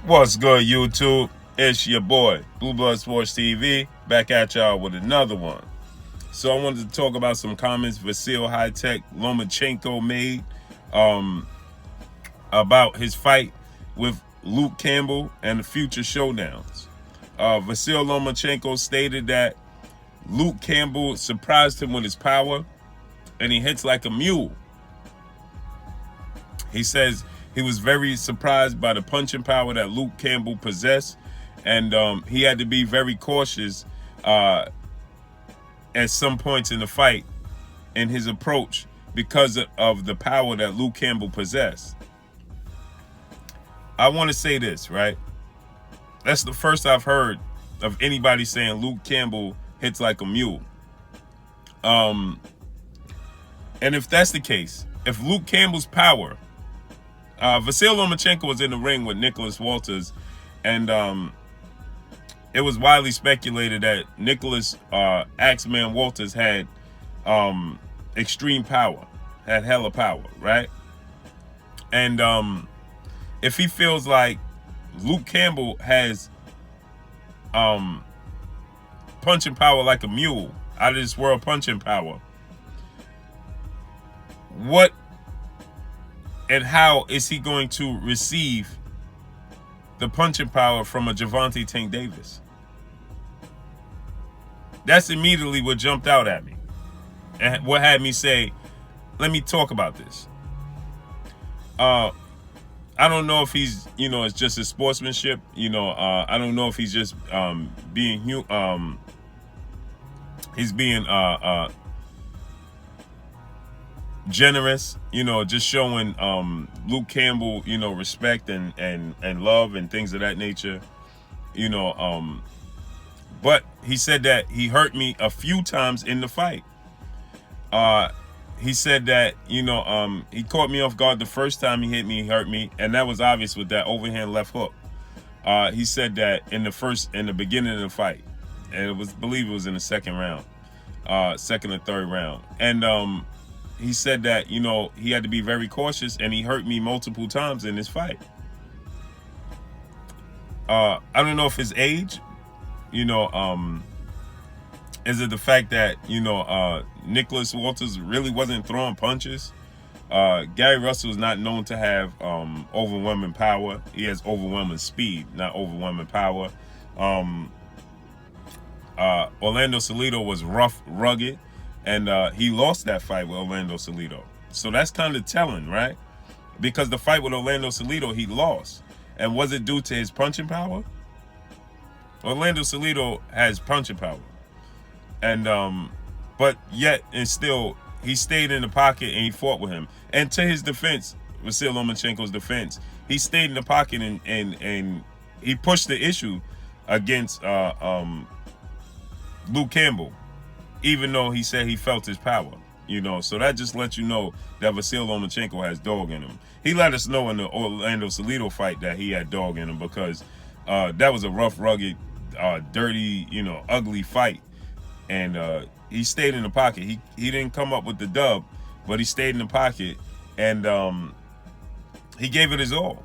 What's good, YouTube? It's your boy, Blue Blood Sports TV, back at y'all with another one. So I wanted to talk about some comments VASYL High Tech Lomachenko made about his fight with Luke Campbell and the future showdowns. VASYL Lomachenko stated that Luke Campbell surprised him with his power and he hits like a mule. He says he was very surprised by the punching power that Luke Campbell possessed, and he had to be very cautious at some points in the fight in his approach because of the power that Luke Campbell possessed. I want to say this, right? That's the first I've heard of anybody saying Luke Campbell hits like a mule. And if that's the case, if Luke Campbell's power, VASYL Lomachenko was in the ring with Nicholas Walters, and it was widely speculated that Nicholas Axeman Walters had extreme power, had hella power, right? And if he feels like Luke Campbell has punching power like a mule, out of this world punching power, what and how is he going to receive the punching power from a Gervonta Tank Davis? That's immediately what jumped out at me and what had me say, let me talk about this. I don't know if he's, it's just his sportsmanship. I don't know if he's just being he's being generous, just showing Luke Campbell, respect and love and things of that nature, but he said that he hurt me a few times in the fight. He said that, he caught me off guard the first time he hit me, he hurt me, and that was obvious with that overhand left hook. He said that in the beginning of the fight, and I believe it was in the second round, second or third round, and he said that, he had to be very cautious, and he hurt me multiple times in this fight. I don't know if his age, is it the fact that, Nicholas Walters really wasn't throwing punches? Gary Russell is not known to have overwhelming power. He has overwhelming speed, not overwhelming power. Orlando Salido was rough, rugged, and he lost that fight with Orlando Salido. So that's kind of telling, right? Because the fight with Orlando Salido, he lost. And was it due to his punching power? Orlando Salido has punching power. And but yet and still he stayed in the pocket and he fought with him. And to his defense, VASYL Lomachenko's defense, he stayed in the pocket and he pushed the issue against Luke Campbell, even though he said he felt his power, so that just lets you know that VASYL Lomachenko has dog in him. He let us know in the Orlando Salido fight that he had dog in him because that was a rough, rugged, dirty, ugly fight. And he stayed in the pocket. He didn't come up with the dub, but he stayed in the pocket, and he gave it his all.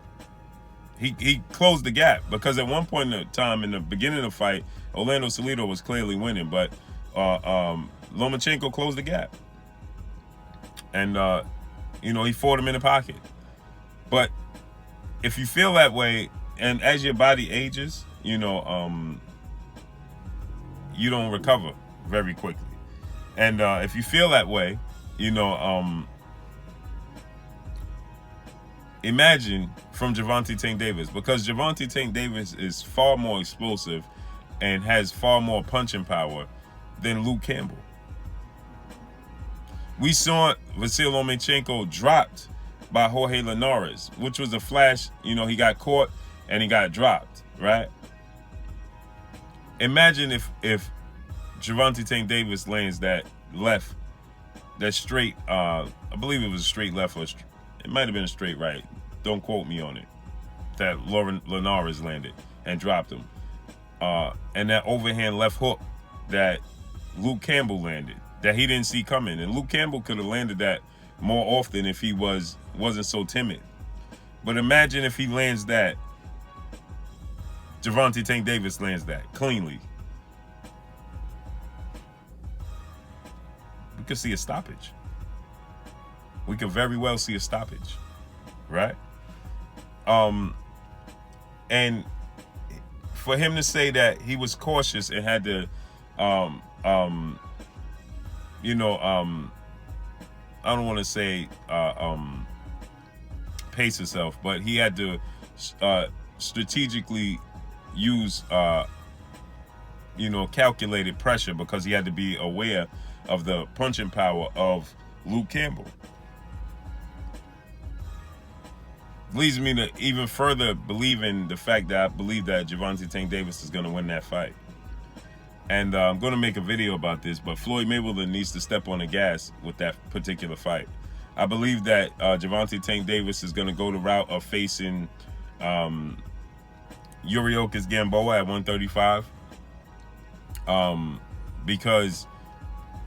He closed the gap, because at one point in time in the beginning of the fight, Orlando Salido was clearly winning, but Lomachenko closed the gap. And, he fought him in the pocket. But if you feel that way, and as your body ages, you don't recover very quickly. And if you feel that way, imagine from Gervonta Tank Davis, because Gervonta Tank Davis is far more explosive and has far more punching power than Luke Campbell. We saw VASYL Lomachenko dropped by Jorge Linares, which was a flash. He got caught and he got dropped, right? Imagine if Gervonta Tank Davis lands that left, that straight, I believe it was a straight left, or it might have been a straight right. Don't quote me on it. That Linares landed and dropped him. And that overhand left hook that Luke Campbell landed, that he didn't see coming. And Luke Campbell could have landed that more often if he wasn't so timid. But imagine if he lands that Gervonta Tank Davis lands that cleanly. We could see a stoppage. We could very well see a stoppage, right? And for him to say that he was cautious and had to, I don't want to say pace himself, but he had to strategically use, calculated pressure because he had to be aware of the punching power of Luke Campbell. Leads me to even further believe in the fact that I believe that Gervonta Tank Davis is going to win that fight. And I'm going to make a video about this, but Floyd Mayweather needs to step on the gas with that particular fight. I believe that Gervonta Tank Davis is going to go the route of facing Yuriorkis Gamboa at 135 because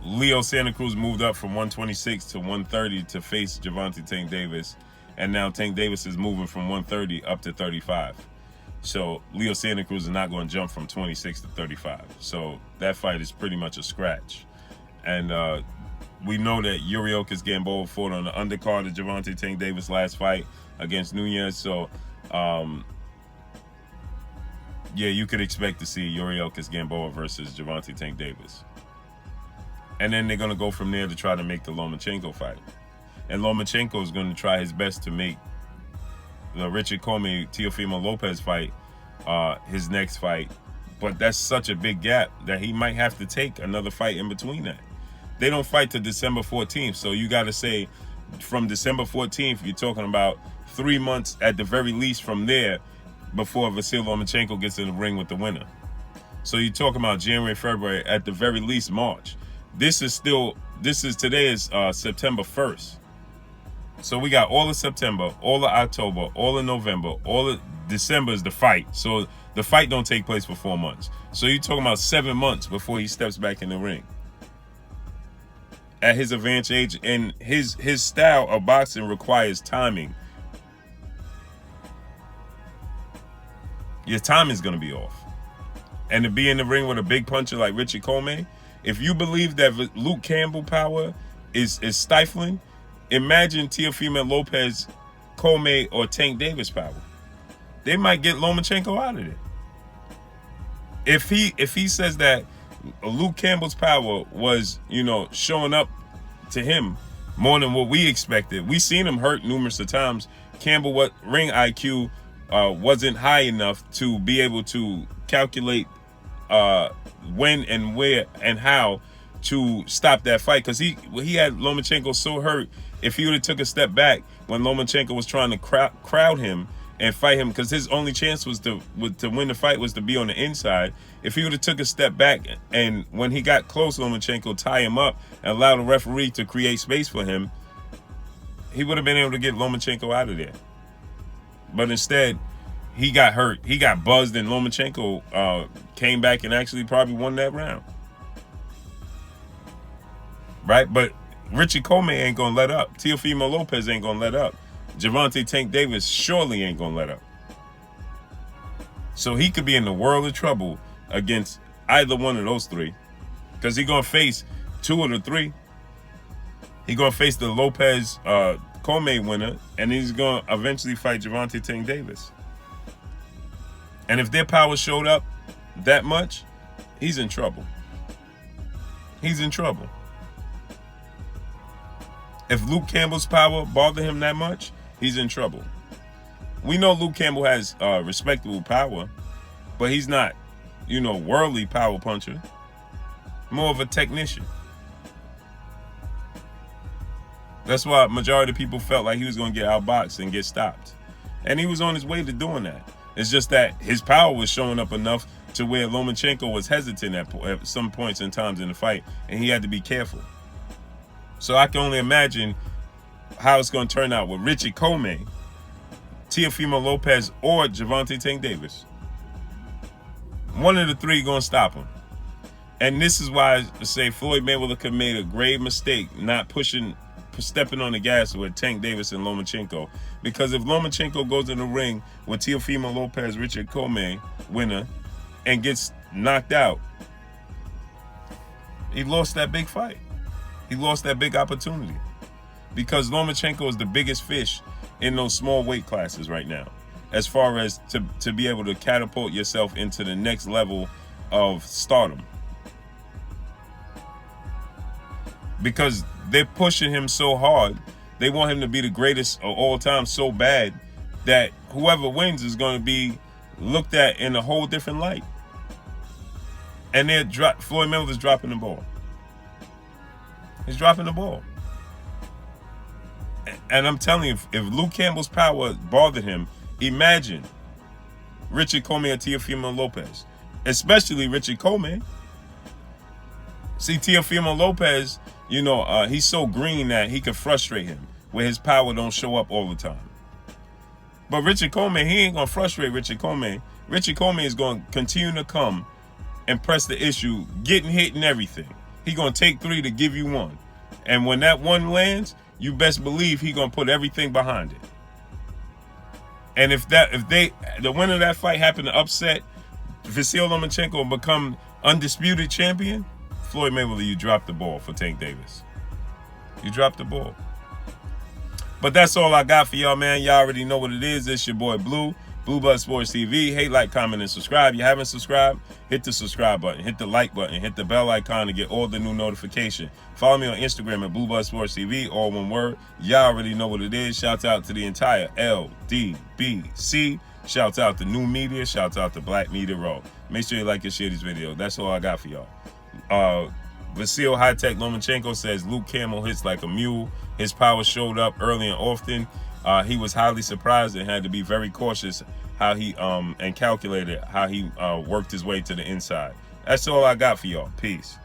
Leo Santa Cruz moved up from 126 to 130 to face Gervonta Tank Davis, and now Tank Davis is moving from 130 up to 35. So Leo Santa Cruz is not going to jump from 26 to 35. So that fight is pretty much a scratch. And we know that Yuriorkis Gamboa fought on the undercard of Gervonta Tank Davis' last fight against Nunez. So, yeah, you could expect to see Yuriorkis Gamboa versus Gervonta Tank Davis. And then they're going to go from there to try to make the Lomachenko fight. And Lomachenko is going to try his best to make the Richard Commey Teofimo Lopez fight his next fight, but that's such a big gap that he might have to take another fight in between that. They don't fight till December 14th, so you got to say from December 14th, you're talking about 3 months at the very least from there before VASYL Lomachenko gets in the ring with the winner. So you're talking about January, February, at the very least March. Today is September 1st. So we got all of September, all of October, all of November, all of December is the fight. So the fight don't take place for 4 months. So you're talking about 7 months before he steps back in the ring. At his advanced age, and his style of boxing requires timing. Your timing's gonna be off. And to be in the ring with a big puncher like Richard Commey, if you believe that Luke Campbell power is stifling, imagine Teofimo Lopez, Commey, or Tank Davis power. They might get Lomachenko out of there. If he says that Luke Campbell's power was, showing up to him more than what we expected. We seen him hurt numerous of times. Campbell, what ring IQ wasn't high enough to be able to calculate when and where and how to stop that fight, because he had Lomachenko so hurt. If he would have took a step back when Lomachenko was trying to crowd him and fight him, because his only chance was to win the fight was to be on the inside. If he would have took a step back and when he got close, Lomachenko tie him up and allow the referee to create space for him, he would have been able to get Lomachenko out of there. But instead, he got hurt. He got buzzed, and Lomachenko came back and actually probably won that round. Right? But Richie Commey ain't going to let up. Teofimo Lopez ain't going to let up. Gervonta Tank Davis surely ain't going to let up. So he could be in the world of trouble against either one of those three, because he's going to face 2 of the 3. He's going to face the Lopez Commey winner, and he's going to eventually fight Gervonta Tank Davis. And if their power showed up that much, he's in trouble. He's in trouble. If Luke Campbell's power bothered him that much, he's in trouble. We know Luke Campbell has respectable power, but he's not, worldly power puncher. More of a technician. That's why majority of people felt like he was going to get outboxed and get stopped. And he was on his way to doing that. It's just that his power was showing up enough to where Lomachenko was hesitant at some points and times in the fight, and he had to be careful. So I can only imagine how it's going to turn out with Richie Commey, Teofimo Lopez, or Gervonta Tank Davis. One of the 3 going to stop him. And this is why I say Floyd Mayweather could have made a grave mistake not pushing stepping on the gas with Tank Davis and Lomachenko. Because if Lomachenko goes in the ring with Teofimo Lopez, Richard Commey, winner, and gets knocked out, he lost that big fight. He lost that big opportunity. Because Lomachenko is the biggest fish in those small weight classes right now, as far as to be able to catapult yourself into the next level of stardom. Because they're pushing him so hard, they want him to be the greatest of all time so bad that whoever wins is going to be looked at in a whole different light. And Floyd Mayweather's dropping the ball. He's dropping the ball. And I'm telling you, if Luke Campbell's power bothered him, imagine Richard Commey or Teofimo Lopez, especially Richard Commey. See, Teofimo Lopez, you know, he's so green that he could frustrate him, where his power don't show up all the time. But Richard Commey, he ain't gonna frustrate Richard Commey. Richard Commey is gonna continue to come and press the issue, getting hit and everything. He gonna take 3 to give you 1. And when that 1 lands, you best believe he gonna put everything behind it. And if the winner of that fight happened to upset VASYL Lomachenko and become undisputed champion, Floyd Mayweather, you dropped the ball for Tank Davis. You dropped the ball. But that's all I got for y'all, man. Y'all already know what it is. It's your boy Blue, Blue Buzz Sports TV. Hey, like, comment, and subscribe. You haven't subscribed? Hit the subscribe button, hit the like button, hit the bell icon to get all the new notification. Follow me on Instagram at Blue Buzz Sports TV, all one word. Y'all already know what it is. Shouts out to the entire LDBC. Shouts out to New Media. Shouts out to Black Media Raw. Make sure you like and share this video. That's all I got for y'all. VASYL High Tech Lomachenko says Luke Campbell hits like a mule. His power showed up early and often. He was highly surprised and had to be very cautious how he and calculated how he worked his way to the inside. That's all I got for y'all. Peace.